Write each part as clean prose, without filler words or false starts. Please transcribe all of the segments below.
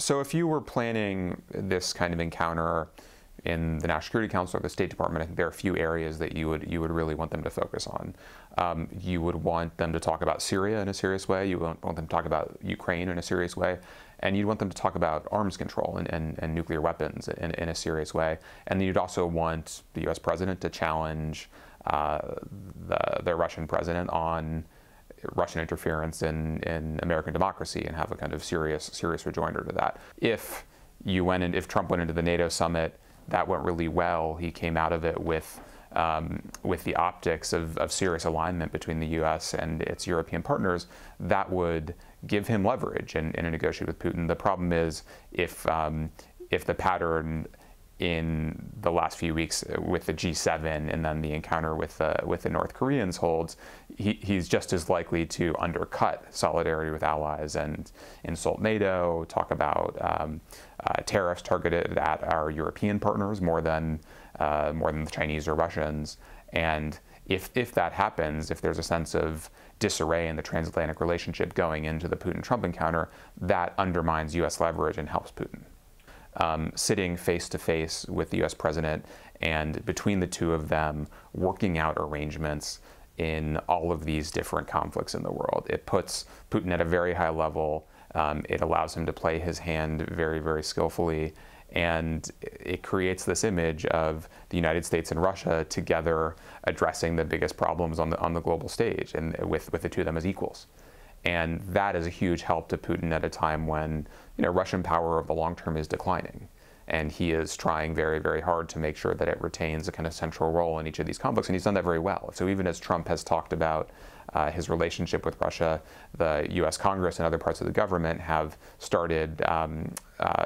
So if you were planning this kind of encounter in the National Security Council or the State Department, I think there are a few areas that you would really want them to focus on. You would want them to talk about Syria in a serious way. You want them to talk about Ukraine in a serious way. And you'd want them to talk about arms control and nuclear weapons in a serious way. And then you'd also want the U.S. president to challenge the Russian president on Russian interference in American democracy and have a kind of serious rejoinder to that. If Trump went into the NATO summit, that went really well. He came out of it with the optics of serious alignment between the U.S. and its European partners. That would give him leverage in a negotiation with Putin. The problem is if the pattern in the last few weeks with the G7 and then the encounter with the North Koreans holds, he's just as likely to undercut solidarity with allies and insult NATO, talk about tariffs targeted at our European partners more than the Chinese or Russians. And if that happens, if there's a sense of disarray in the transatlantic relationship going into the Putin-Trump encounter, that undermines U.S. leverage and helps Putin. Sitting face-to-face with the U.S. president and between the two of them working out arrangements in all of these different conflicts in the world. It puts Putin at a very high level. It allows him to play his hand very, very skillfully. And it creates this image of the United States and Russia together addressing the biggest problems on the global stage, and with the two of them as equals. And that is a huge help to Putin at a time when, Russian power over the long term is declining. And he is trying very, very hard to make sure that it retains a kind of central role in each of these conflicts, and he's done that very well. So even as Trump has talked about his relationship with Russia, the U.S. Congress and other parts of the government have started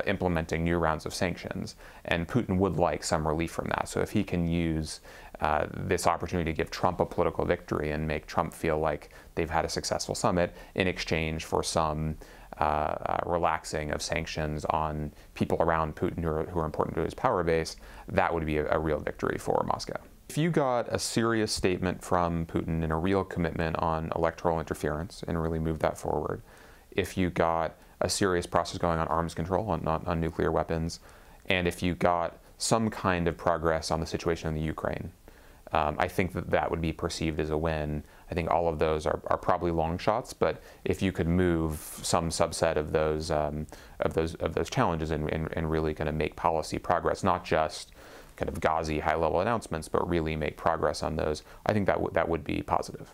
implementing new rounds of sanctions, and Putin would like some relief from that. So if he can use this opportunity to give Trump a political victory and make Trump feel like they've had a successful summit in exchange for some relaxing of sanctions on people around Putin who are important to his power base, that would be a real victory for Moscow. If you got a serious statement from Putin and a real commitment on electoral interference and really moved that forward, if you got a serious process going on arms control, on nuclear weapons, and if you got some kind of progress on the situation in the Ukraine, I think that would be perceived as a win. I think all of those are probably long shots, but if you could move some subset of those challenges and really kind of make policy progress, not just kind of gauzy high-level announcements, but really make progress on those, I think that would be positive.